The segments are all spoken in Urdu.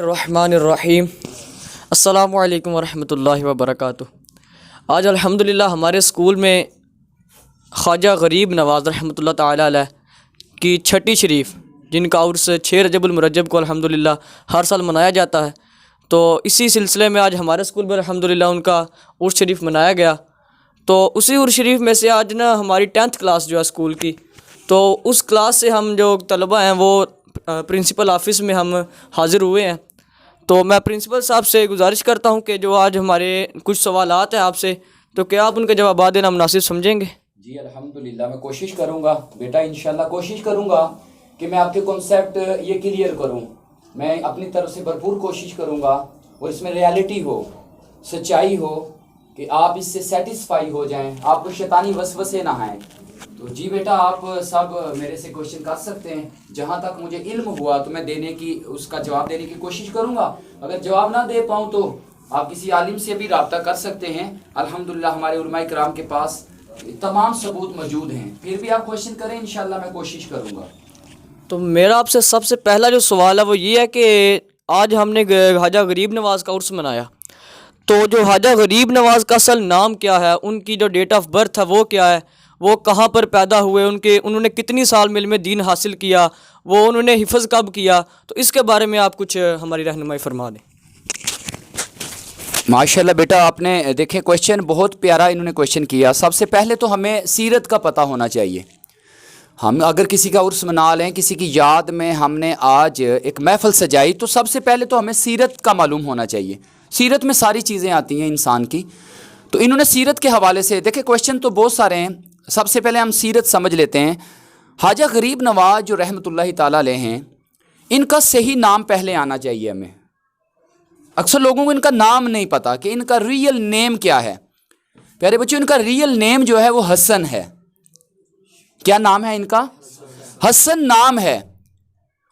الرحمن الرحیم السلام علیکم ورحمۃ اللہ وبرکاتہ۔ آج الحمدللہ ہمارے اسکول میں خواجہ غریب نواز رحمۃ اللہ تعالیٰ علیہ کی چھٹی شریف، جن کا عرس 6 رجب المرجب کو الحمدللہ ہر سال منایا جاتا ہے، تو اسی سلسلے میں آج ہمارے اسکول میں الحمدللہ ان کا عرس شریف منایا گیا۔ تو اسی عرس شریف میں سے آج ہماری 10th کلاس جو ہے اسکول کی، تو اس کلاس سے ہم جو طلبہ ہیں وہ پرنسپل آفس میں ہم حاضر ہوئے ہیں۔ تو میں پرنسپل صاحب سے گزارش کرتا ہوں کہ جو آج ہمارے کچھ سوالات ہیں آپ سے، تو کیا آپ ان کے جوابات دینا مناسب سمجھیں گے؟ جی الحمدللہ میں کوشش کروں گا بیٹا، انشاءاللہ کوشش کروں گا کہ میں آپ کے کانسیپٹ یہ کلیئر کروں۔ میں اپنی طرف سے بھرپور کوشش کروں گا اور اس میں ریالٹی ہو، سچائی ہو، کہ آپ اس سے سیٹسفائی ہو جائیں، آپ کو شیطانی وسوسے نہ آئیں۔ تو جی بیٹا، آپ سب میرے سے کوشچن کر سکتے ہیں، جہاں تک مجھے علم ہوا تو میں اس کا جواب دینے کی کوشش کروں گا۔ اگر جواب نہ دے پاؤں تو آپ کسی عالم سے بھی رابطہ کر سکتے ہیں۔ الحمدللہ ہمارے علماء کرام کے پاس تمام ثبوت موجود ہیں، پھر بھی آپ کوشچن کریں، انشاءاللہ میں کوشش کروں گا۔ تو میرا آپ سے سب سے پہلا جو سوال ہے وہ یہ ہے کہ آج ہم نے خواجہ غریب نواز کا عرس منایا، تو جو خواجہ غریب نواز کا اصل نام کیا ہے، ان کی جو ڈیٹ آف برتھ ہے وہ کیا ہے، وہ کہاں پر پیدا ہوئے، انہوں نے کتنی سال میں علم دین حاصل کیا، وہ انہوں نے حفظ کب کیا، تو اس کے بارے میں آپ کچھ ہماری رہنمائی فرما دیں۔ ماشاءاللہ بیٹا، آپ نے دیکھیں کویشچن بہت پیارا انہوں نے کویشچن کیا۔ سب سے پہلے تو ہمیں سیرت کا پتہ ہونا چاہیے۔ ہم اگر کسی کا عرس منا لیں، کسی کی یاد میں ہم نے آج ایک محفل سجائی، تو سب سے پہلے تو ہمیں سیرت کا معلوم ہونا چاہیے۔ سیرت میں ساری چیزیں آتی ہیں انسان کی، تو انہوں نے سیرت کے حوالے سے دیکھیں کویشچن تو بہت سارے ہیں۔ سب سے پہلے ہم سیرت سمجھ لیتے ہیں۔ خواجہ غریب نواز جو رحمۃ اللہ تعالیٰ علیہ ہیں، ان کا صحیح نام پہلے آنا چاہیے ہمیں۔ اکثر لوگوں کو ان کا نام نہیں پتا کہ ان کا ریئل نیم کیا ہے۔ پیارے بچوں، ان کا ریئل نیم جو ہے وہ حسن ہے۔ کیا نام ہے ان کا؟ حسن نام ہے،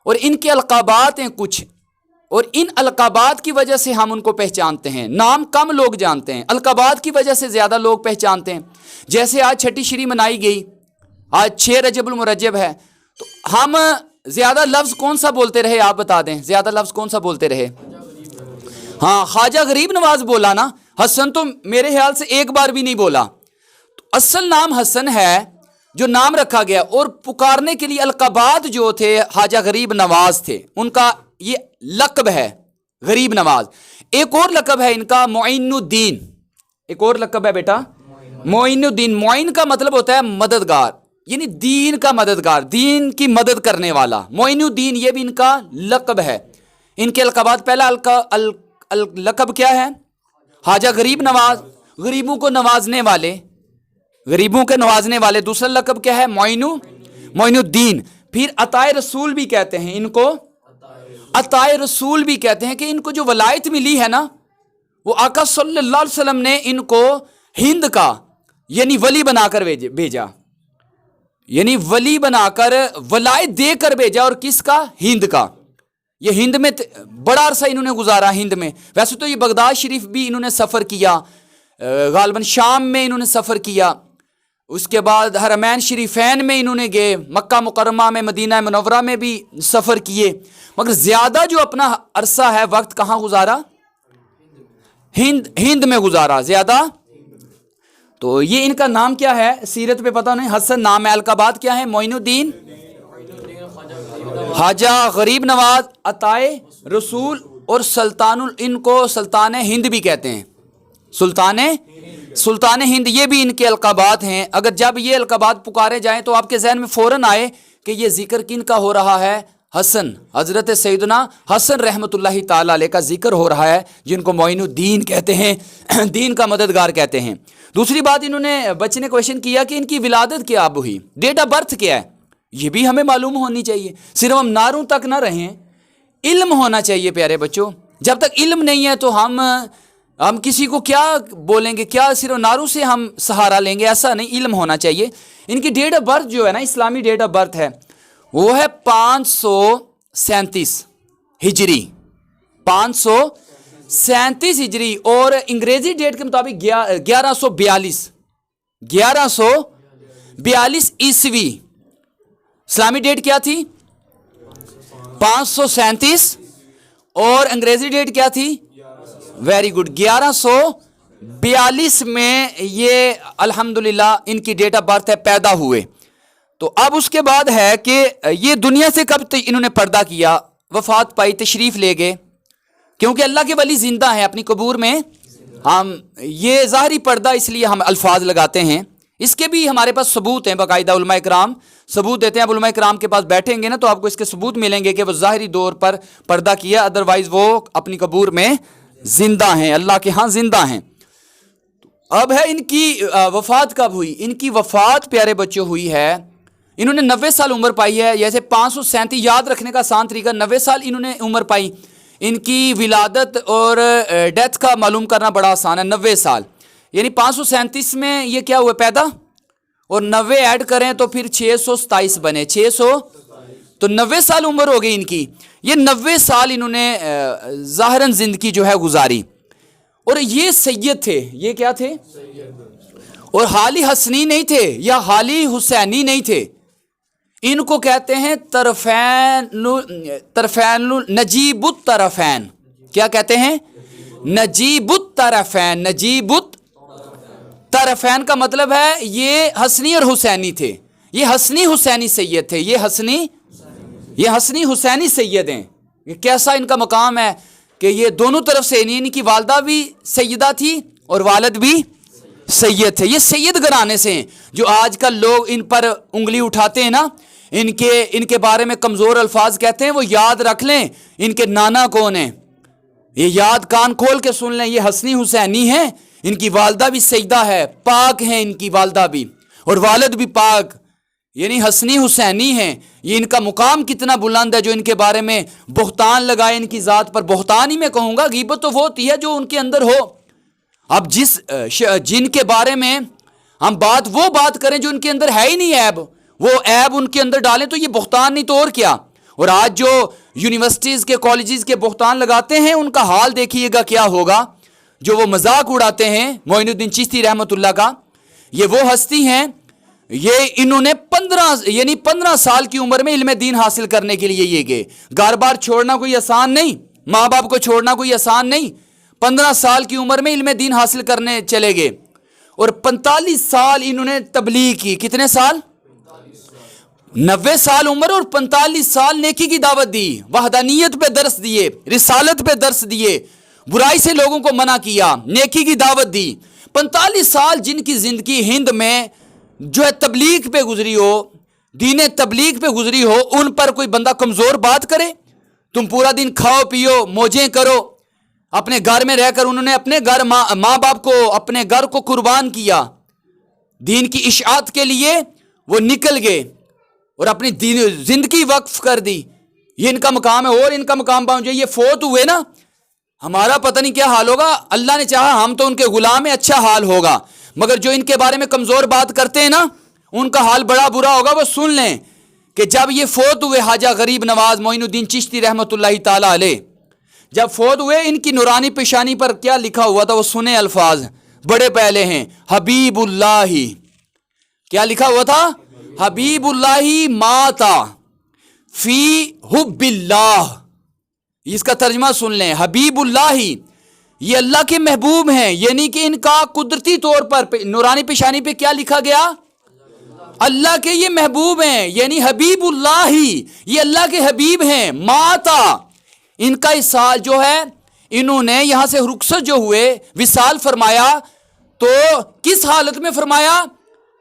اور ان کے القابات ہیں کچھ، اور ان القابات کی وجہ سے ہم ان کو پہچانتے ہیں۔ نام کم لوگ جانتے ہیں، القابات کی وجہ سے زیادہ لوگ پہچانتے ہیں۔ جیسے آج چھٹی شری منائی گئی، آج 6 رجب المرجب ہے، تو ہم زیادہ لفظ کون سا بولتے رہے؟ آپ بتا دیں، زیادہ لفظ کون سا بولتے رہے؟ ہاں، خواجہ غریب نواز بولا نا، حسن تو میرے خیال سے ایک بار بھی نہیں بولا۔ تو اصل نام حسن ہے جو نام رکھا گیا، اور پکارنے کے لیے القابات جو تھے خواجہ غریب نواز تھے، ان کا یہ لقب ہے غریب نواز۔ ایک اور لقب ہے ان کا معین الدین۔ ایک اور لقب ہے بیٹا معین الدین۔ معین کا مطلب ہوتا ہے مددگار، یعنی دین کا مددگار، دین کی مدد کرنے والا۔ معین الدین یہ بھی ان کا لقب ہے۔ ان کے القابات، پہلا لقب کیا ہے؟ خواجہ غریب نواز، غریبوں کو نوازنے والے، غریبوں کے نوازنے والے۔ دوسرا لقب کیا ہے؟ معین الدین۔ پھر عطائے رسول بھی کہتے ہیں ان کو، عطائے رسول بھی کہتے ہیں، کہ ان کو جو ولایت ملی ہے نا، وہ آقا صلی اللہ علیہ وسلم نے ان کو ہند کا یعنی ولی بنا کر بھیجا، یعنی ولی بنا کر ولایت دے کر بھیجا۔ اور کس کا؟ ہند کا۔ یہ ہند میں بڑا عرصہ انہوں نے گزارا ہند میں۔ ویسے تو یہ بغداد شریف بھی انہوں نے سفر کیا، غالباً شام میں انہوں نے سفر کیا، اس کے بعد حرمین شریفین میں انہوں نے گئے، مکہ مکرمہ میں، مدینہ منورہ میں بھی سفر کیے، مگر زیادہ جو اپنا عرصہ ہے وقت کہاں گزارا؟ ہند میں گزارا زیادہ۔ تو یہ ان کا نام کیا ہے؟ سیرت پہ پتہ نہیں، حسن نام ہے۔ القابات کیا ہے؟ معین الدین، خواجہ غریب نواز، عطائے رسول، اور ان کو سلطان ہند بھی کہتے ہیں۔ سلطان ہند، یہ بھی ان کے القابات ہیں۔ اگر جب یہ القابات پکارے جائیں تو آپ کے ذہن میں فوراً آئے کہ یہ ذکر کن کا ہو رہا ہے؟ حسن، حضرت سیدنا حسن رحمۃ اللہ تعالیٰ علیہ کا ذکر ہو رہا ہے، جن کو معین الدین کہتے ہیں، دین کا مددگار کہتے ہیں۔ دوسری بات، انہوں نے بچے نے کویشچن کیا کہ ان کی ولادت کیا ہوئی، ڈیٹ آف برتھ کیا ہے؟ یہ بھی ہمیں معلوم ہونی چاہیے۔ صرف ہم نعروں تک نہ رہیں، علم ہونا چاہیے پیارے بچوں۔ جب تک علم نہیں ہے تو ہم کسی کو کیا بولیں گے، کیا صرف نعروں سے ہم سہارا لیں گے؟ ایسا نہیں، علم ہونا چاہیے۔ ان کی ڈیٹ آف برتھ جو ہے نا، اسلامی ڈیٹ آف برتھ ہے، وہ ہے 537 ہجری، 537 ہجری، اور انگریزی ڈیٹ کے مطابق 1142 عیسوی۔ اسلامی ڈیٹ کیا تھی؟ 537، اور انگریزی ڈیٹ کیا تھی؟ ویری گڈ، 1142 میں یہ الحمدللہ ان کی ڈیٹ آف برتھ ہے، پیدا ہوئے. تو اب اس کے بعد ہے کہ یہ دنیا سے کب انہوں نے پردہ کیا، وفات پائی، تشریف لے گئے، کیونکہ اللہ کے ولی زندہ ہیں اپنی قبور میں. ہم یہ ظاہری پردہ اس لیے ہم الفاظ لگاتے ہیں، اس کے بھی ہمارے پاس ثبوت ہیں، باقاعدہ علماء کرام ثبوت دیتے ہیں. اب علماء کرام کے پاس بیٹھیں گے نا تو آپ کو اس کے ثبوت ملیں گے کہ وہ ظاہری طور پر پردہ کیا، ادروائز وہ اپنی قبور میں زندہ ہیں، اللہ کے ہاں زندہ ہیں. اب ہے ان کی وفات کب ہوئی؟ ان کی وفات پیارے بچوں ہوئی ہے، انہوں نے 90 سال عمر پائی ہے. جیسے 537 یاد رکھنے کا آسان طریقہ، 90 سال انہوں نے عمر پائی. ان کی ولادت اور ڈیتھ کا معلوم کرنا بڑا آسان ہے. 90 سال یعنی 537 میں یہ کیا ہوئے پیدا، اور 90 ایڈ کریں تو پھر 627 بنے، 600 تو 90 سال عمر ہو گئی ان کی. یہ 90 سال انہوں نے ظاہراً زندگی جو ہے گزاری. اور یہ سید تھے، یہ کیا تھے؟ اور حالی حسنی نہیں تھے یا حالی حسینی نہیں تھے. ان کو کہتے ہیں طرفین نجیب الطرفین. کیا کہتے ہیں؟ نجیب الطرفین. نجیب الطرفین کا مطلب ہے یہ حسنی اور حسینی تھے. یہ حسنی حسینی سید تھے، یہ حسنی حسینی سید ہیں. یہ کیسا ان کا مقام ہے کہ یہ دونوں طرف سے، ان کی والدہ بھی سیدہ تھی اور والد بھی سید تھے. یہ سید گھرانے سے ہیں. جو آج کل لوگ ان پر انگلی اٹھاتے ہیں نا، ان کے بارے میں کمزور الفاظ کہتے ہیں، وہ یاد رکھ لیں ان کے نانا کون ہیں. یہ یاد کان کھول کے سن لیں، یہ حسنی حسینی ہیں. ان کی والدہ بھی سیدہ ہے، پاک ہیں ان کی والدہ بھی، اور والد بھی پاک، یعنی حسنی حسینی ہیں. یہ ان کا مقام کتنا بلند ہے جو ان کے بارے میں بہتان لگائے ان کی ذات پر. بہتان ہی میں کہوں گا، غیبت تو وہ ہوتی ہے جو ان کے اندر ہو. اب جن کے بارے میں ہم وہ بات کریں جو ان کے اندر ہے ہی نہیں عیب، وہ عیب ان کے اندر ڈالیں تو یہ بہتان نہیں تو اور کیا. اور آج جو یونیورسٹیز کے کالجز کے بہتان لگاتے ہیں ان کا حال دیکھیے گا کیا ہوگا. جو وہ مذاق اڑاتے ہیں معین الدین چشتی رحمۃ اللہ کا، یہ وہ ہستی ہیں، یہ انہوں نے 15 سال کی عمر میں علم دین حاصل کرنے کے لیے یہ گئے. گھر بار چھوڑنا کوئی آسان نہیں، ماں باپ کو چھوڑنا کوئی آسان نہیں. 15 سال کی عمر میں علم دین حاصل کرنے چلے گئے، اور 45 سال انہوں نے تبلیغ کی. کتنے سال؟ 90 سال عمر اور 45 سال نیکی کی دعوت دی، وحدانیت پہ درس دیے، رسالت پہ درس دیے، برائی سے لوگوں کو منع کیا، نیکی کی دعوت دی. 45 سال جن کی زندگی ہند میں جو ہے تبلیغ پہ گزری ہو، دین تبلیغ پہ گزری ہو، ان پر کوئی بندہ کمزور بات کرے؟ تم پورا دن کھاؤ پیو موجیں کرو، اپنے گھر میں رہ کر انہوں نے اپنے گھر ماں باپ کو، اپنے گھر کو قربان کیا دین کی اشاعت کے لیے. وہ نکل گئے اور اپنی زندگی وقف کر دی. یہ ان کا مقام ہے. اور ان کا مقام پہنچے، یہ فوت ہوئے نا، ہمارا پتہ نہیں کیا حال ہوگا. اللہ نے چاہا ہم تو ان کے غلام ہیں، اچھا حال ہوگا. مگر جو ان کے بارے میں کمزور بات کرتے ہیں نا، ان کا حال بڑا برا ہوگا. وہ سن لیں کہ جب یہ فوت ہوئے خواجہ غریب نواز معین الدین چشتی رحمۃ اللہ تعالی علیہ، جب فوت ہوئے ان کی نورانی پیشانی پر کیا لکھا ہوا تھا؟ وہ سنے الفاظ بڑے پہلے ہیں. حبیب اللہ. کیا لکھا ہوا تھا؟ حبیب اللہ ماتا فی حب اللہ. اس کا ترجمہ سن لیں. حبیب اللہ یہ اللہ کے محبوب ہیں، یعنی کہ ان کا قدرتی طور پر نورانی پیشانی پہ کیا لکھا گیا؟ اللہ کے یہ محبوب ہیں، یعنی حبیب اللہ یہ اللہ کے حبیب ہیں. ماتا ان کا اسال جو ہے، انہوں نے یہاں سے رخصت جو ہوئے، وصال فرمایا تو کس حالت میں فرمایا؟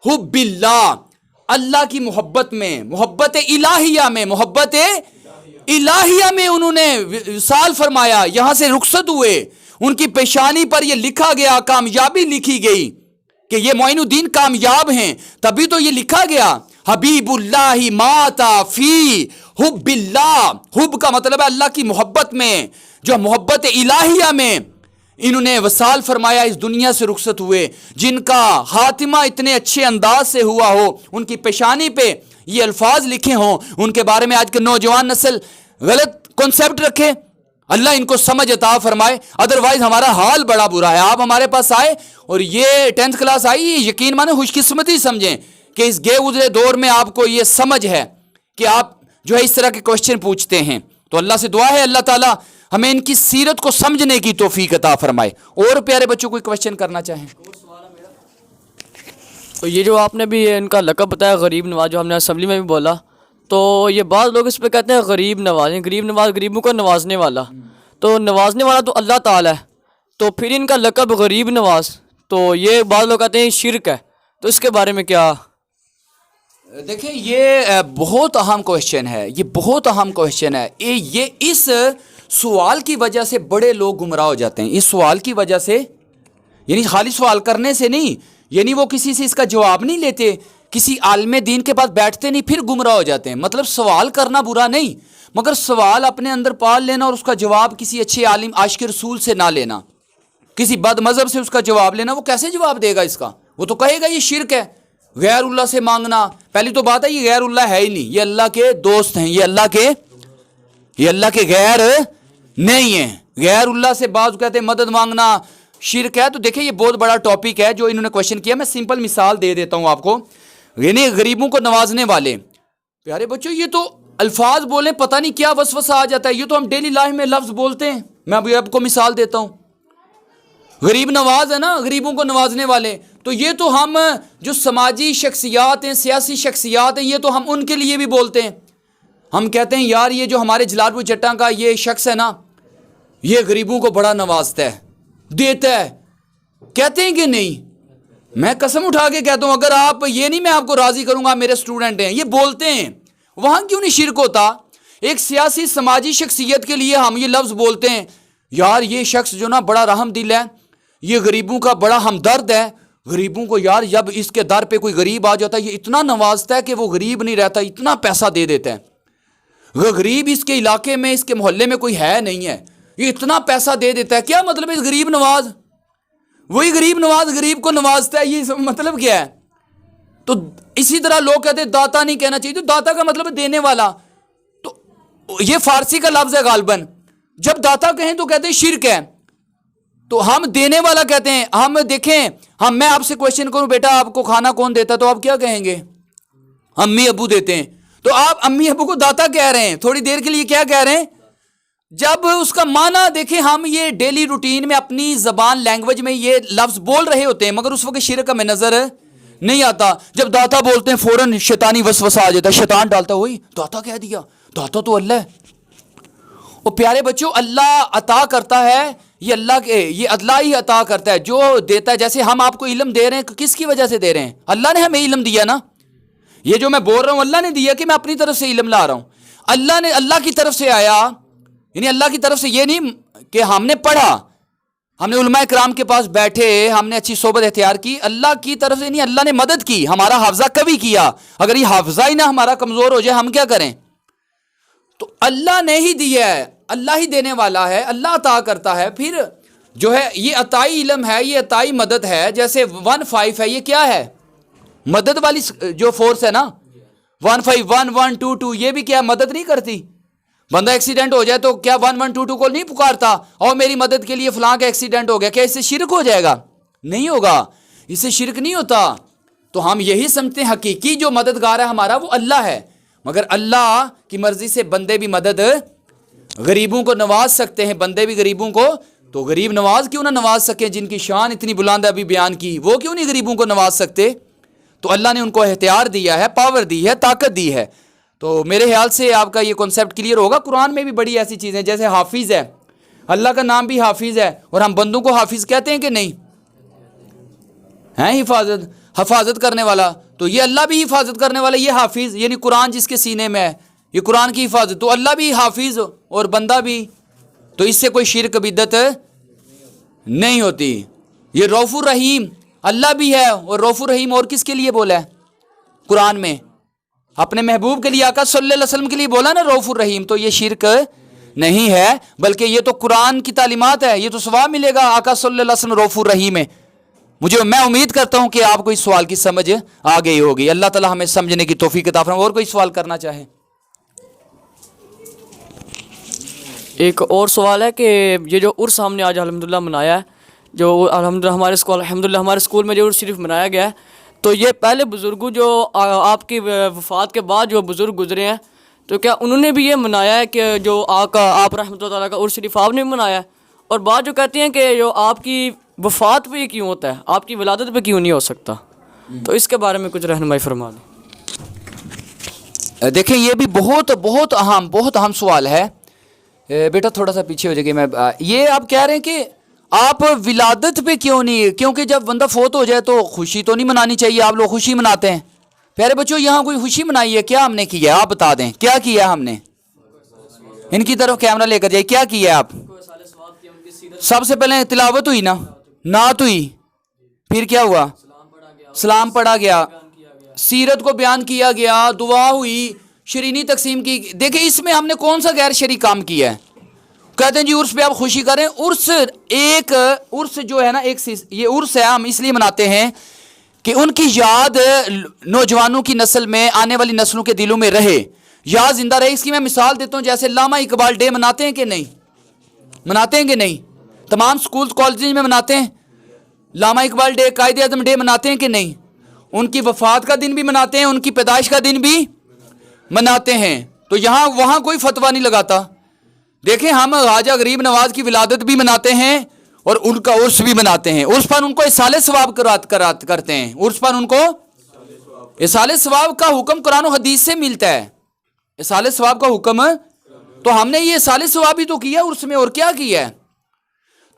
حب اللہ، اللہ کی محبت میں، محبت الہیہ میں، محبت الہیہ میں انہوں نے وصال فرمایا، یہاں سے رخصت ہوئے. ان کی پیشانی پر یہ لکھا گیا، کامیابی لکھی گئی کہ یہ معین الدین کامیاب ہیں. تبھی تو یہ لکھا گیا حبیب اللہ ماتا فی حب اللہ. حب کا مطلب ہے اللہ کی محبت میں، جو محبت الہیہ میں انہوں نے وصال فرمایا، اس دنیا سے رخصت ہوئے. جن کا خاتمہ اتنے اچھے انداز سے ہوا ہو، ان کی پیشانی پہ یہ الفاظ لکھے ہوں، ان کے بارے میں آج کے نوجوان نسل غلط کنسیپٹ رکھے. اللہ ان کو سمجھ عطا فرمائے. ادروائز ہمارا حال بڑا برا ہے. آپ ہمارے پاس آئے اور یہ 10th کلاس آئی، یقین مانے خوش قسمتی سمجھیں کہ اس گئے گزرے دور میں آپ کو یہ سمجھ ہے کہ آپ جو ہے اس طرح کے کوشچن پوچھتے ہیں. تو اللہ سے دعا ہے اللہ تعالیٰ ہمیں ان کی سیرت کو سمجھنے کی توفیق عطا فرمائے. اور پیارے بچوں کوئی کوشچن کرنا چاہیں؟ تو یہ جو آپ نے بھی ان کا لقب بتایا غریب نواز، جو ہم نے اسمبلی میں بھی بولا، تو یہ بعض لوگ اس پہ کہتے ہیں غریب نواز، غریب نواز غریبوں کو نوازنے والا. تو نوازنے والا تو اللہ تعالیٰ ہے، تو پھر ان کا لقب غریب نواز، تو یہ بعض لوگ کہتے ہیں شرک ہے. تو اس کے بارے میں کیا؟ دیکھیں یہ بہت اہم کوشچن ہے، یہ بہت اہم کوشچن ہے. یہ اس سوال کی وجہ سے بڑے لوگ گمراہ ہو جاتے ہیں. اس سوال کی وجہ سے، یعنی خالی سوال کرنے سے نہیں، یعنی وہ کسی سے اس کا جواب نہیں لیتے، کسی عالم دین کے پاس بیٹھتے نہیں، پھر گمراہ ہو جاتے ہیں. مطلب سوال کرنا برا نہیں، مگر سوال اپنے اندر پال لینا اور اس کا جواب کسی اچھے عالم عاشق رسول سے نہ لینا، کسی بد مذہب سے اس کا جواب لینا. وہ کیسے جواب دے گا اس کا؟ وہ تو کہے گا یہ شرک ہے. غیر اللہ سے مانگنا، پہلی تو بات ہے یہ غیر اللہ ہے ہی نہیں، یہ اللہ کے دوست ہیں، یہ اللہ کے غیر نہیں ہیں. غیر اللہ سے بعض کہتے ہیں مدد مانگنا شرک ہے. تو دیکھیں یہ بہت بڑا ٹاپک ہے جو انہوں نے کوشچن کیا. میں سمپل مثال دے دیتا ہوں آپ کو. یعنی غریبوں کو نوازنے والے. پیارے بچوں یہ تو الفاظ بولیں پتہ نہیں کیا وسوسہ آ جاتا ہے. یہ تو ہم ڈیلی لائف میں لفظ بولتے ہیں. میں ابھی آپ کو مثال دیتا ہوں. غریب نواز ہے نا، غریبوں کو نوازنے والے. تو یہ تو ہم جو سماجی شخصیات ہیں، سیاسی شخصیات ہیں، یہ تو ہم ان کے لیے بھی بولتے ہیں. ہم کہتے ہیں یار یہ جو ہمارے جلال پور جٹاں کا یہ شخص ہے نا، یہ غریبوں کو بڑا نوازتا ہے، دیتا ہے. کہتے ہیں کہ نہیں؟ میں قسم اٹھا کے کہتا ہوں، اگر آپ یہ نہیں میں آپ کو راضی کروں گا، میرے اسٹوڈنٹ ہیں، یہ بولتے ہیں. وہاں کیوں نہیں شرک ہوتا؟ ایک سیاسی سماجی شخصیت کے لیے ہم یہ لفظ بولتے ہیں، یار یہ شخص جو نا بڑا رحم دل ہے، یہ غریبوں کا بڑا ہمدرد ہے. غریبوں کو یار جب اس کے در پہ کوئی غریب آ جاتا ہے یہ اتنا نوازتا ہے کہ وہ غریب نہیں رہتا، اتنا پیسہ دے دیتا ہے. غریب اس کے علاقے میں، اس کے محلے میں کوئی ہے نہیں ہے، یہ اتنا پیسہ دے دیتا ہے. کیا مطلب ہے اس غریب نواز؟ وہی غریب نواز غریب کو نوازتا ہے، یہ مطلب کیا ہے؟ تو اسی طرح لوگ کہتے ہیں داتا نہیں کہنا چاہیے. تو داتا کا مطلب ہے دینے والا. تو یہ فارسی کا لفظ ہے غالباً. جب داتا کہیں تو کہتے ہیں شرک ہے. تو ہم دینے والا کہتے ہیں. ہم دیکھیں، میں آپ سے کوشچن کروں بیٹا آپ کو کھانا کون دیتا ہے، تو آپ کیا کہیں گے؟ امی ابو دیتے ہیں. تو آپ امی ابو کو داتا کہہ رہے ہیں، تھوڑی دیر کے لیے کیا کہہ رہے ہیں؟ جب اس کا معنی دیکھیں، ہم یہ ڈیلی روٹین میں اپنی زبان لینگویج میں یہ لفظ بول رہے ہوتے ہیں، مگر اس وقت شرک ہمیں نظر نہیں آتا. جب داتا بولتے ہیں فوراً شیطانی وسوسہ آ جاتا ہے، شیطان ڈالتا ہے، وہی داتا کہہ دیا، داتا تو اللہ ہے. اور پیارے بچوں اللہ عطا کرتا ہے، یہ اللہ کے، یہ اللہ ہی عطا کرتا ہے جو دیتا ہے. جیسے ہم آپ کو علم دے رہے ہیں، کس کی وجہ سے دے رہے ہیں؟ اللہ نے ہمیں علم دیا نا. یہ جو میں بول رہا ہوں اللہ نے دیا کہ میں اپنی طرف سے علم لا رہا ہوں. اللہ کی طرف سے آیا، یعنی اللہ کی طرف سے یہ نہیں کہ ہم نے پڑھا، ہم نے علماء کرام کے پاس بیٹھے، ہم نے اچھی صحبت اختیار کی. اللہ کی طرف سے نہیں، اللہ نے مدد کی، ہمارا حافظہ کبھی کیا. اگر یہ حافظہ ہی نہ ہمارا کمزور ہو جائے ہم کیا کریں؟ تو اللہ نے ہی دیا ہے، اللہ ہی دینے والا ہے، اللہ عطا کرتا ہے. پھر جو ہے یہ عطائی علم ہے، یہ عطائی مدد ہے. جیسے 1-5 ہے، یہ کیا ہے؟ مدد والی جو فورس ہے نا، 1-5 1-1-2-2، یہ بھی کیا مدد نہیں کرتی؟ بندہ ایکسیڈنٹ ہو جائے تو کیا 1-1-2-2 کو نہیں پکارتا اور میری مدد کے لیے فلاں کا ایکسیڈنٹ ہو گیا؟ کیا اس سے شرک ہو جائے گا؟ نہیں ہوگا، اس سے شرک نہیں ہوتا. تو ہم یہی سمجھتے ہیں حقیقی جو مددگار ہے ہمارا وہ اللہ ہے. مگر اللہ کی مرضی سے بندے بھی مدد غریبوں کو نواز سکتے ہیں، بندے بھی غریبوں کو. تو غریب نواز کیوں نہ نواز سکیں؟ جن کی شان اتنی بلند ہے ابھی بیان کی، وہ کیوں نہیں غریبوں کو نواز سکتے؟ تو اللہ نے ان کو اختیار دیا ہے، پاور دی ہے، طاقت دی ہے. تو میرے خیال سے آپ کا یہ کنسیپٹ کلیئر ہوگا. قرآن میں بھی بڑی ایسی چیزیں، جیسے حافظ ہے، اللہ کا نام بھی حافظ ہے، اور ہم بندوں کو حافظ کہتے ہیں کہ نہیں ہیں؟ حفاظت کرنے والا. تو یہ اللہ بھی حفاظت کرنے والا، یہ حافظ یعنی قرآن جس کے سینے میں ہے، یہ قرآن کی حفاظت. تو اللہ بھی حافظ اور بندہ بھی، تو اس سے کوئی شرک بدعت نہیں ہوتی. یہ رؤوف الرحیم اللہ بھی ہے، اور رؤوف الرحیم اور کس کے لیے بولا ہے قرآن میں؟ اپنے محبوب کے لیے، آقا صلی اللہ علیہ وسلم کے لیے بولا نا رؤوف الرحیم. تو یہ شرک نہیں ہے، بلکہ یہ تو قرآن کی تعلیمات ہے، یہ تو ثواب ملے گا. آقا صلی اللہ علیہ وسلم رؤوف الرحیم ہے. میں امید کرتا ہوں کہ آپ کو اس سوال کی سمجھ آ گئی ہوگی. اللہ تعالی ہمیں سمجھنے کی توفیق عطا فرمائے. اور کوئی سوال کرنا چاہے؟ ایک اور سوال ہے کہ یہ جو عرس ہم نے آج الحمدللہ منایا ہے، جو الحمدللہ ہمارے اسکول میں جو عرس شریف منایا گیا ہے، تو یہ پہلے بزرگوں جو آپ کی وفات کے بعد جو بزرگ گزرے ہیں، تو کیا انہوں نے بھی یہ منایا ہے کہ جو آقا آپ رحمۃ اللہ تعالیٰ کا عرس شریف آپ نے بھی منایا ہے؟ اور بعض جو کہتے ہیں کہ جو آپ کی وفات پہ یہ کیوں ہوتا ہے، آپ کی ولادت پہ کیوں نہیں ہو سکتا؟ تو اس کے بارے میں کچھ رہنمائی فرما دیں۔ دیکھیں یہ بھی بہت بہت اہم سوال ہے بیٹا، تھوڑا سا پیچھے ہو جائے گی۔ میں یہ آپ کہہ رہے ہیں کہ آپ ولادت پہ کیوں نہیں، کیونکہ جب بندہ فوت ہو جائے تو خوشی تو نہیں منانی چاہیے، آپ لوگ خوشی مناتے ہیں۔ پیارے بچوں یہاں کوئی خوشی منائی ہے کیا؟ ہم نے کی ہے، آپ بتا دیں کیا کیا ہے ہم نے؟ ان کی طرف کیمرہ لے کر جائے، کیا کیا ہے آپ؟ سب سے پہلے تلاوت ہوئی نا، نعت ہوئی، پھر کیا ہوا؟ سلام پڑھا گیا، سیرت کو بیان کیا گیا، دعا ہوئی، شرینی تقسیم کی۔ دیکھیں اس میں ہم نے کون سا غیر شرعی کام کیا ہے؟ کہتے ہیں جی عرس پہ آپ خوشی کریں۔ عرس جو ہے نا، یہ عرس ہے، ہم اس لیے مناتے ہیں کہ ان کی یاد نوجوانوں کی نسل میں، آنے والی نسلوں کے دلوں میں رہے، یاد زندہ رہے۔ اس کی میں مثال دیتا ہوں، جیسے علامہ اقبال ڈے مناتے ہیں کہ نہیں؟ مناتے ہیں کہ نہیں؟ تمام سکول کالجز میں مناتے ہیں علامہ اقبال ڈے، قائد اعظم ڈے مناتے ہیں کہ نہیں؟ ان کی وفات کا دن بھی مناتے ہیں، ان کی پیدائش کا دن بھی مناتے ہیں۔ تو وہاں کوئی فتویٰ نہیں لگاتا۔ دیکھیں ہم خواجہ غریب نواز کی ولادت بھی مناتے ہیں اور ان کا عرس بھی مناتے ہیں۔ عرس پر ان کو اصالِ ثواب کرتے ہیں، عرس پر ان کو اصالِ ثواب کا حکم قرآن و حدیث سے ملتا ہے۔ اصالِ ثواب کا حکم، تو ہم نے یہ اصالِ ثواب ہی تو کیا عرس میں، اور کیا کیا ہے؟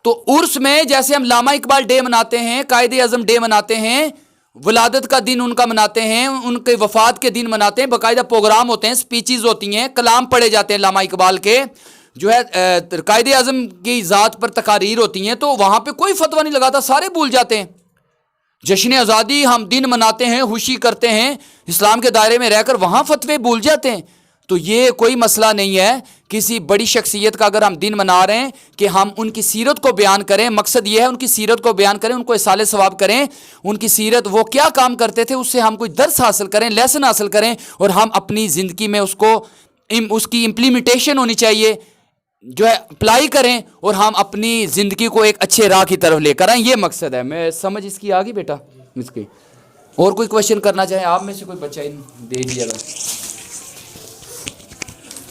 تو عرس میں جیسے ہم علامہ اقبال ڈے مناتے ہیں، قائد اعظم ڈے مناتے ہیں، ولادت کا دن ان کا مناتے ہیں، ان کے وفات کے دن مناتے ہیں، باقاعدہ پروگرام ہوتے ہیں، سپیچز ہوتی ہیں، کلام پڑھے جاتے ہیں علامہ اقبال کے، جو ہے قائد اعظم کی ذات پر تقاریر ہوتی ہیں، تو وہاں پہ کوئی فتویٰ نہیں لگاتا، سارے بھول جاتے ہیں۔ جشن آزادی ہم دن مناتے ہیں، خوشی کرتے ہیں اسلام کے دائرے میں رہ کر، وہاں فتوے بھول جاتے ہیں۔ تو یہ کوئی مسئلہ نہیں ہے کسی بڑی شخصیت کا اگر ہم دن منا رہے ہیں کہ ہم ان کی سیرت کو بیان کریں، مقصد یہ ہے ان کی سیرت کو بیان کریں، ان کو اصالِ ثواب کریں، ان کی سیرت وہ کیا کام کرتے تھے اس سے ہم کوئی درس حاصل کریں، لیسن حاصل کریں، اور ہم اپنی زندگی میں اس کی امپلیمنٹیشن ہونی چاہیے، جو ہے اپلائی کریں، اور ہم اپنی زندگی کو ایک اچھے راہ کی طرف لے کر آئیں۔ یہ مقصد ہے۔ میں سمجھ اس کی آ گئی بیٹا اس کی؟ اور کوئی کوشچن کرنا چاہیں آپ میں سے کوئی بچہ دے دیا گا؟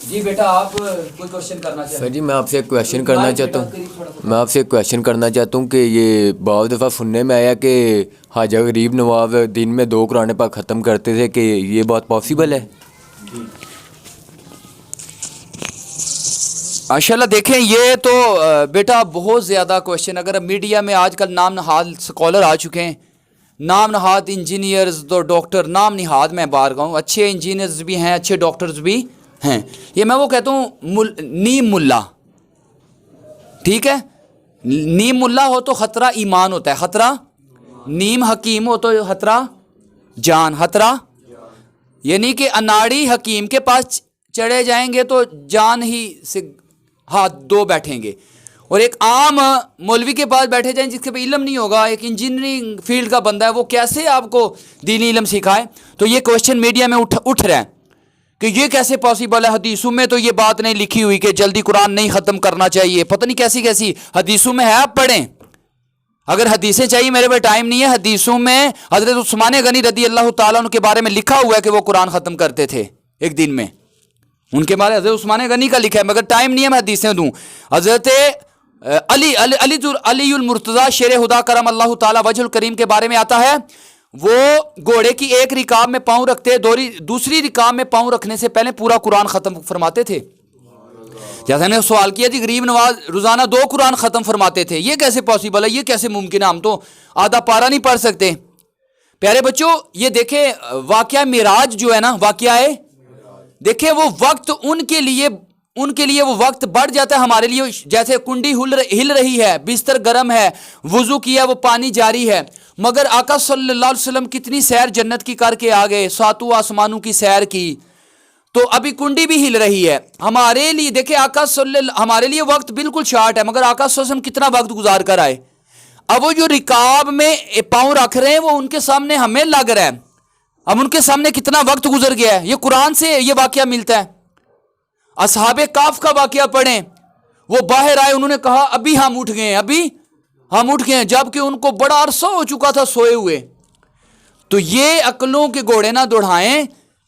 جی بیٹا آپ کوئی کوشچن کرنا چاہیں؟ سر جی میں آپ سے ایک کویشچن کرنا چاہتا ہوں کہ یہ بعض دفعہ سننے میں آیا کہ خواجہ غریب نواز دن میں 2 قرآن پاک ختم کرتے تھے، کہ یہ بات پاسبل ہے؟ ماشاء اللہ دیکھیں یہ تو بیٹا بہت زیادہ کوشچن، اگر میڈیا میں آج کل نام نہاد سکولر آ چکے ہیں، نام نہاد انجینئرز تو ڈاکٹر، نام نہاد میں بار گاؤں، اچھے انجینئرز بھی ہیں، اچھے ڈاکٹرز بھی ہیں۔ یہ میں وہ کہتا ہوں نیم ملا، ٹھیک ہے، نیم ملا ہو تو خطرہ ایمان ہوتا ہے، خطرہ نیم حکیم ہو تو خطرہ جان، خطرہ یعنی کہ اناڑی حکیم کے پاس چڑھے جائیں گے تو جان ہی سے ہاتھ دو بیٹھیں گے، اور ایک عام مولوی کے پاس بیٹھے جائیں جس کے پاس علم نہیں ہوگا، ایک انجینئرنگ فیلڈ کا بندہ ہے، وہ کیسے آپ کو دینی علم سکھائے؟ تو یہ کوشچن میڈیا میں اٹھ رہا ہے کہ یہ کیسے پاسبل ہے، حدیثوں میں تو یہ بات نہیں لکھی ہوئی کہ جلدی قرآن نہیں ختم کرنا چاہیے، پتہ نہیں کیسی کیسی حدیثوں میں ہے، آپ پڑھیں، اگر حدیثیں چاہیے، میرے پاس ٹائم نہیں ہے، حدیثوں میں حضرت عثمان غنی رضی اللہ تعالیٰ عنہ کے بارے میں لکھا ہوا ہے کہ وہ قرآن ختم کرتے تھے ایک دن میں، ان کے بارے حضرت عثمان غنی کا لکھا ہے، مگر ٹائم نہیں ہے میں حدیثیں دوں۔ حضرت علی المرتضیٰ شیر خدا کرم اللہ تعالیٰ وجہ الکریم کے بارے میں آتا ہے، وہ گھوڑے کی ایک رکاب میں پاؤں رکھتے، دوسری رکاب میں پاؤں رکھنے سے پہلے پورا قرآن ختم فرماتے تھے۔ جیسا میں نے سوال کیا جی غریب نواز روزانہ 2 قرآن ختم فرماتے تھے، یہ کیسے پاسبل ہے، یہ کیسے ممکن ہے، ہم تو آدھا پارا نہیں پڑھ سکتے۔ پیارے بچوں یہ دیکھیں واقعہ معراج جو ہے نا، واقعہ ہے، دیکھیں وہ وقت ان کے لیے وہ وقت بڑھ جاتا ہے، ہمارے لیے جیسے کنڈی ہل رہی ہے، بستر گرم ہے، وضو کیا وہ پانی جاری ہے، مگر آقا صلی اللہ علیہ وسلم کتنی سیر جنت کی کر کے آگئے، 7 آسمانوں کی سیر کی، تو ابھی کنڈی بھی ہل رہی ہے ہمارے لیے۔ دیکھیں ہمارے لیے وقت بالکل شارٹ ہے، مگر آقا صلی اللہ علیہ وسلم کتنا وقت گزار کر آئے۔ اب وہ جو رکاب میں پاؤں رکھ رہے ہیں وہ ان کے سامنے ہمیں لگ رہا ہے، اب ان کے سامنے کتنا وقت گزر گیا ہے۔ یہ قرآن سے یہ واقعہ ملتا ہے۔ اصحاب کاف کا واقعہ پڑھیں، وہ باہر آئے، انہوں نے کہا ابھی ہم اٹھ گئے ہیں، جبکہ ان کو بڑا عرصہ ہو چکا تھا سوئے ہوئے۔ تو یہ عقلوں کے گھوڑے نہ دوڑائیں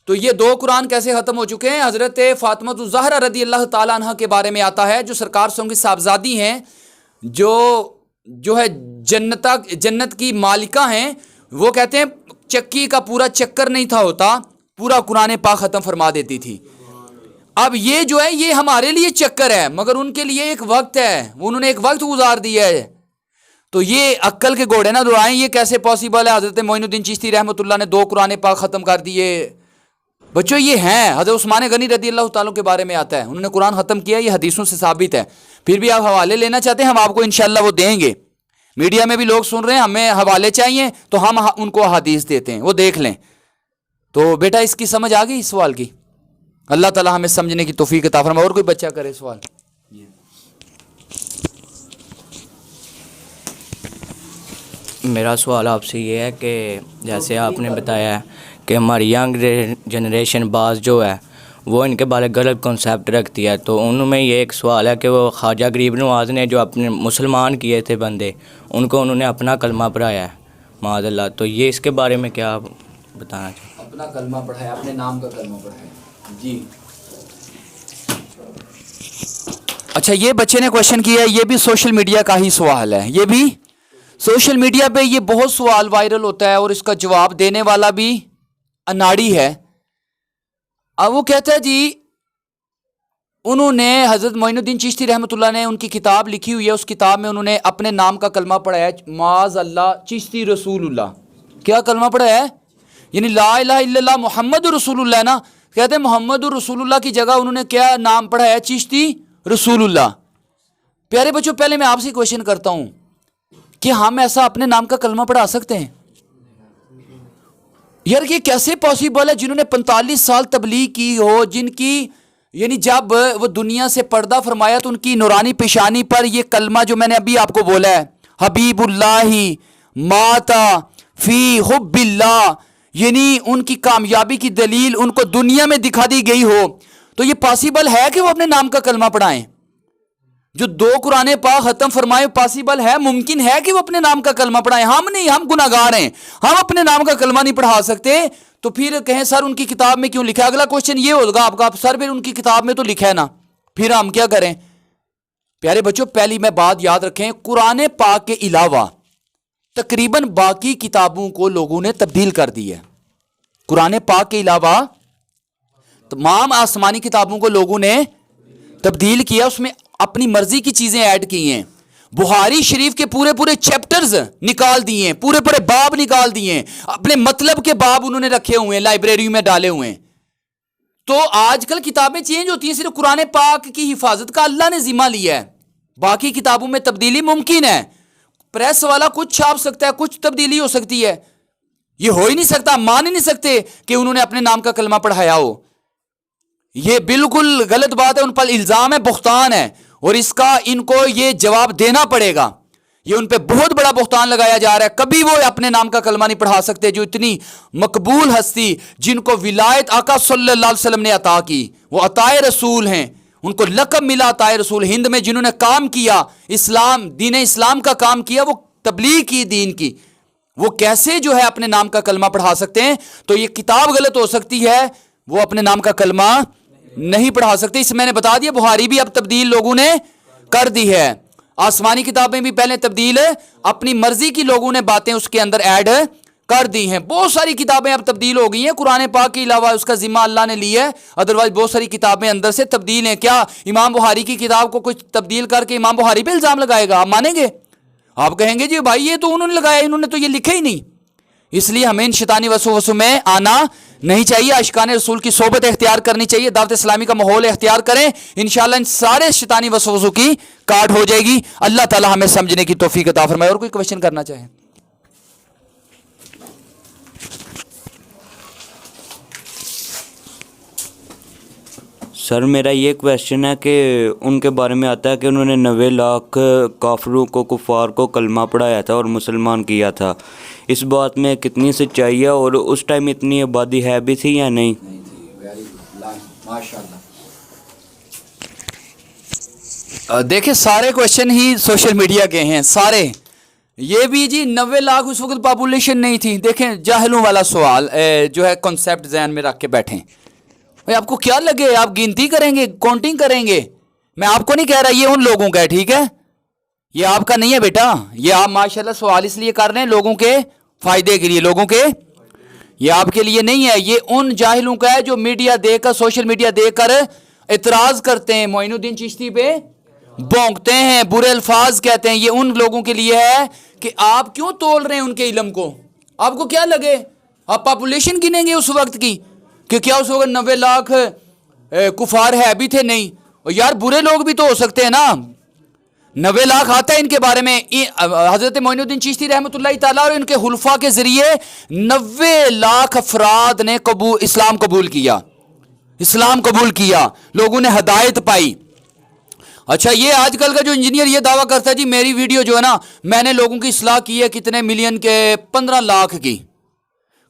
تو یہ 2 قرآن کیسے ختم ہو چکے ہیں؟ حضرت فاطمہ الزہرا رضی اللہ تعالیٰ عنہ کے بارے میں آتا ہے، جو سرکار سوں کی صاحبزادی ہیں، جو ہے جنت کی مالکہ ہیں، وہ کہتے ہیں چکی کا پورا چکر نہیں تھا ہوتا، پورا قرآن پاک ختم فرما دیتی تھی۔ اب یہ جو ہے یہ ہمارے لیے چکر ہے، مگر ان کے لیے ایک وقت ہے، انہوں نے ایک وقت گزار دیا ہے۔ تو یہ عقل کے گھوڑے نہ دوڑائیں، یہ کیسے پاسبل ہے؟ حضرت معین الدین چشتی رحمۃ اللہ نے 2 قرآن پاک ختم کر دیے۔ بچوں یہ ہیں، حضرت عثمان غنی رضی اللہ تعالیٰ کے بارے میں آتا ہے، انہوں نے قرآن ختم کیا، یہ حدیثوں سے ثابت ہے۔ پھر بھی آپ حوالے لینا چاہتے ہیں، ہم آپ کو انشاءاللہ وہ دیں گے۔ میڈیا میں بھی لوگ سن رہے ہیں، ہمیں حوالے چاہیے تو ہم ان کو حدیث دیتے ہیں، وہ دیکھ لیں۔ تو بیٹا اس کی سمجھ آ گئی اس سوال کی؟ اللہ تعالیٰ ہمیں سمجھنے کی توفیق عطا فرمائے۔ اور کوئی بچہ کرے سوال؟ میرا سوال آپ سے یہ ہے کہ جیسے آپ نے بتایا ہے کہ ہماری ینگ جنریشن بعض جو ہے وہ ان کے بارے غلط کنسیپٹ رکھتی ہے، تو ان میں یہ ایک سوال ہے کہ وہ خواجہ غریب نواز نے جو اپنے مسلمان کیے تھے بندے، ان کو انہوں نے اپنا کلمہ پڑھایا ہے معاذ اللہ، تو یہ اس کے بارے میں کیا بتانا چاہتے؟ اپنا کلمہ پڑھایا، اپنے نام کا کلمہ پڑھایا، جی۔ اچھا یہ بچے نے کوشچن کیا ہے، یہ بھی سوشل میڈیا کا ہی سوال ہے، یہ بھی سوشل میڈیا پہ یہ بہت سوال وائرل ہوتا ہے اور اس کا جواب دینے والا بھی اناڑی ہے۔ اب وہ کہتا ہے جی انہوں نے حضرت معین الدین چشتی رحمۃ اللہ نے ان کی کتاب لکھی ہوئی ہے، اس کتاب میں انہوں نے اپنے نام کا کلمہ پڑھایا ہے، معاذ اللہ چشتی رسول اللہ۔ کیا کلمہ پڑھایا ہے؟ یعنی لا الہ الا اللہ محمد رسول اللہ ہے نا، کہتے ہیں محمد رسول اللہ کی جگہ انہوں نے کیا نام پڑھایا ہے؟ چشتی رسول اللہ۔ پیارے بچوں پہلے میں آپ سے کوشچن کرتا ہوں کہ ہم ایسا اپنے نام کا کلمہ پڑھا سکتے ہیں؟ یار یہ کیسے پاسبل ہے؟ جنہوں نے 45 سال تبلیغ کی ہو، جن کی یعنی جب وہ دنیا سے پردہ فرمایا تو ان کی نورانی پیشانی پر یہ کلمہ جو میں نے ابھی آپ کو بولا ہے، حبیب اللہ ماتا فی حب اللہ، یعنی ان کی کامیابی کی دلیل ان کو دنیا میں دکھا دی گئی ہو، تو یہ پاسبل ہے کہ وہ اپنے نام کا کلمہ پڑھائیں؟ جو 2 قرآن پاک ختم فرمائے پاسبل ہے، ممکن ہے کہ وہ اپنے نام کا کلمہ پڑھائیں؟ ہم نہیں، ہم گناہگار ہیں، ہم اپنے نام کا کلمہ نہیں پڑھا سکتے، تو پھر کہیں سر ان کی کتاب میں کیوں لکھا ہے؟ اگلا کوشچن یہ ہوگا آپ کا، سر پھر ان کی کتاب میں تو لکھا ہے نا، پھر ہم کیا کریں؟ پیارے بچوں پہلی میں بات یاد رکھیں، قرآن پاک کے علاوہ تقریباً باقی کتابوں کو لوگوں نے تبدیل کر دی ہے۔ قرآن پاک کے علاوہ تمام آسمانی کتابوں کو لوگوں نے تبدیل کیا، اس میں اپنی مرضی کی چیزیں ایڈ کی ہیں۔ بخاری شریف کے پورے چیپٹرز نکال دیے ہیں، پورے باب نکال دیے ہیں، اپنے مطلب کے باب انہوں نے رکھے ہوئے ہیں، لائبریری میں ڈالے ہوئے ہیں۔ تو آج کل کتابیں چینج ہوتی ہیں، صرف قرآن پاک کی حفاظت کا اللہ نے ذمہ لیا ہے، باقی کتابوں میں تبدیلی ممکن ہے، پریس والا کچھ چھاپ سکتا ہے، کچھ تبدیلی ہو سکتی ہے، یہ ہو ہی نہیں سکتا، مان ہی نہیں سکتے کہ انہوں نے اپنے نام کا کلمہ پڑھایا ہو۔ یہ بالکل غلط بات ہے، ان پر الزام ہے، بہتان ہے، اور اس کا ان کو یہ جواب دینا پڑے گا۔ یہ ان پہ بہت بڑا بہتان لگایا جا رہا ہے، کبھی وہ اپنے نام کا کلمہ نہیں پڑھا سکتے، جو اتنی مقبول ہستی جن کو ولایت آقا صلی اللہ علیہ وسلم نے عطا کی، وہ عطائے رسول ہیں، ان کو لقب ملا عطائے رسول، ہند میں جنہوں نے کام کیا، اسلام دین اسلام کا کام کیا، وہ تبلیغ کی دین کی، وہ کیسے جو ہے اپنے نام کا کلمہ پڑھا سکتے ہیں؟ تو یہ کتاب غلط ہو سکتی ہے، وہ اپنے نام کا کلمہ نہیں پڑھا سکتے۔ اس میں نے بتا دیا، بخاری بھی اب تبدیل لوگوں نے کر دی ہے، آسمانی کتابیں بھی پہلے تبدیل اپنی مرضی کی لوگوں نے باتیں اس کے اندر ایڈ کر دی ہیں، بہت ساری کتابیں اب تبدیل ہو گئی ہیں، قرآن پاک کے علاوہ اس کا ذمہ اللہ نے لیا ہے، ادروائز بہت ساری کتابیں اندر سے تبدیل ہیں۔ کیا امام بخاری کی کتاب کو کچھ تبدیل کر کے امام بخاری پہ الزام لگائے گا؟ آپ مانیں گے؟ آپ کہیں گے جی بھائی یہ تو انہوں نے لگایا، انہوں نے تو یہ لکھا ہی نہیں۔ اس لیے ہمیں ان شیطانی وسوسوں میں آنا نہیں چاہیے، عاشقان رسول کی صحبت اختیار کرنی چاہیے، دعوت اسلامی کا ماحول اختیار کریں، انشاءاللہ ان سارے شیطانی وسوسوں کی کاٹ ہو جائے گی۔ اللہ تعالی ہمیں سمجھنے کی توفیق عطا فرمائے۔ اور کوئی کویشچن کرنا چاہے؟ سر میرا یہ کویشچن ہے کہ ان کے بارے میں آتا ہے کہ انہوں نے 90 لاکھ کافروں کو، کفار کو کلمہ پڑھایا تھا اور مسلمان کیا تھا، اس بات میں کتنی سچائی ہے اور اس ٹائم اتنی آبادی ہے بھی تھی یا نہیں؟ دیکھیں سارے کویشچن ہی سوشل میڈیا کے ہیں، سارے یہ بھی جی 90 لاکھ اس وقت پاپولیشن نہیں تھی. دیکھیں جاہلوں والا سوال جو ہے کنسیپٹ ذہن میں رکھ کے بیٹھیں. بھائی آپ کو کیا لگے آپ گنتی کریں گے, کاؤنٹنگ کریں گے؟ میں آپ کو نہیں کہہ رہا یہ ان لوگوں کا ہے, ٹھیک ہے, یہ آپ کا نہیں ہے بیٹا. یہ آپ ماشاءاللہ سوال اس لیے کر رہے ہیں لوگوں کے فائدے کے لیے, لوگوں کے, یہ آپ کے لیے نہیں ہے. یہ ان جاہلوں کا ہے جو میڈیا دیکھ کر, سوشل میڈیا دیکھ کر اعتراض کرتے ہیں, معین الدین چشتی پہ بونکتے ہیں, برے الفاظ کہتے ہیں. یہ ان لوگوں کے لیے ہے کہ آپ کیوں تول رہے ہیں ان کے علم کو. آپ کو کیا لگے آپ پاپولیشن گنیں گے اس وقت کی کہ کیا اس وقت 90 لاکھ کفار ہے بھی تھے؟ نہیں. اور یار برے لوگ بھی تو ہو سکتے ہیں نا. 90 لاکھ آتا ہے ان کے بارے میں. حضرت معین الدین چشتی رحمۃ اللہ تعالیٰ اور ان کے خلفاء کے ذریعے 90 لاکھ افراد نے اسلام قبول کیا, اسلام قبول کیا, لوگوں نے ہدایت پائی. اچھا یہ آج کل کا جو انجینئر یہ دعویٰ کرتا ہے جی میری ویڈیو جو ہے نا میں نے لوگوں کی اصلاح کی ہے کتنے ملین کے, 15 لاکھ کی.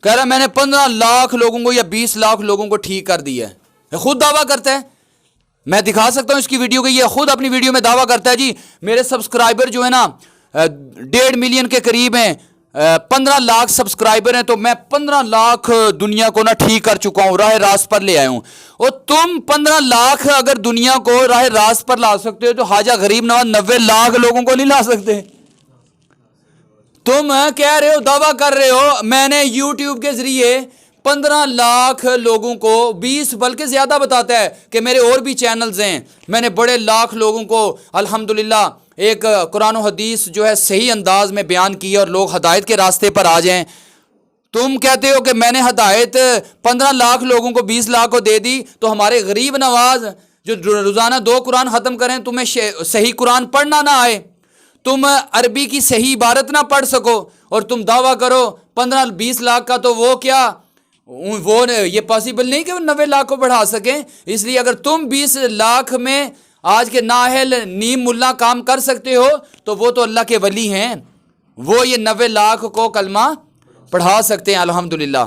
کہہ رہا میں نے 15 لاکھ لوگوں کو یا 20 لاکھ لوگوں کو ٹھیک کر دیا ہے. خود دعویٰ کرتا ہے, میں دکھا سکتا ہوں اس کی ویڈیو کو. یہ خود اپنی ویڈیو میں دعویٰ کرتا ہے جی میرے سبسکرائبر جو ہے نا 1.5 ملین کے قریب ہیں, 15 لاکھ سبسکرائبر ہیں, تو میں 15 لاکھ دنیا کو نا ٹھیک کر چکا ہوں, راہ راست پر لے آیا ہوں. اور تم 15 لاکھ اگر دنیا کو راہ راست پر لا سکتے ہو تو خواجہ غریب نواز 90 لاکھ لوگوں کو نہیں لا سکتے. تم کہہ رہے ہو, دعویٰ کر رہے ہو میں نے یوٹیوب کے ذریعے 15 لاکھ لوگوں کو, 20 بلکہ زیادہ بتاتا ہے کہ میرے اور بھی چینلز ہیں, میں نے بڑے لاکھ لوگوں کو الحمدللہ ایک قرآن و حدیث جو ہے صحیح انداز میں بیان کی اور لوگ ہدایت کے راستے پر آ جائیں. تم کہتے ہو کہ میں نے ہدایت 15 لاکھ لوگوں کو 20 لاکھ کو دے دی, تو ہمارے غریب نواز جو روزانہ 2 قرآن ختم کریں, تمہیں صحیح قرآن پڑھنا نہ آئے, تم عربی کی صحیح عبارت نہ پڑھ سکو, اور تم دعویٰ کرو 15-20 لاکھ کا, تو وہ کیا, وہ یہ پاسبل نہیں کہ وہ 90 لاکھ کو بڑھا سکیں. اس لیے اگر تم 20 لاکھ میں آج کے نااہل نیم ملا کام کر سکتے ہو تو وہ تو اللہ کے ولی ہیں, وہ یہ 90 لاکھ کو کلمہ پڑھا سکتے ہیں الحمدللہ.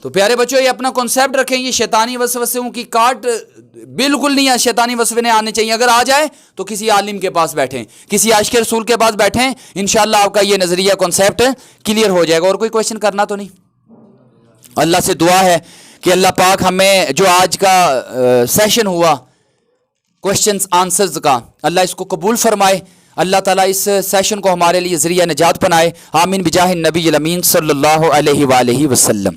تو پیارے بچوں یہ اپنا کنسیپٹ رکھیں, یہ شیطانی وسوسوں کی کاٹ بالکل نہیں ہے, شیطانی وسوسے نہیں آنے چاہیے. اگر آ جائے تو کسی عالم کے پاس بیٹھیں, کسی عاشق رسول کے پاس بیٹھیں, انشاءاللہ آپ کا یہ نظریہ کنسیپٹ کلیئر ہو جائے گا. اور کوئی کویشچن کرنا تو نہیں؟ اللہ سے دعا ہے کہ اللہ پاک ہمیں جو آج کا سیشن ہوا کویشچنز آنسرز کا, اللہ اس کو قبول فرمائے. اللہ تعالیٰ اس سیشن کو ہمارے لیے ذریعہ نجات بنائے. آمین بجاہ النبی الامین صلی اللہ علیہ وآلہ وسلم.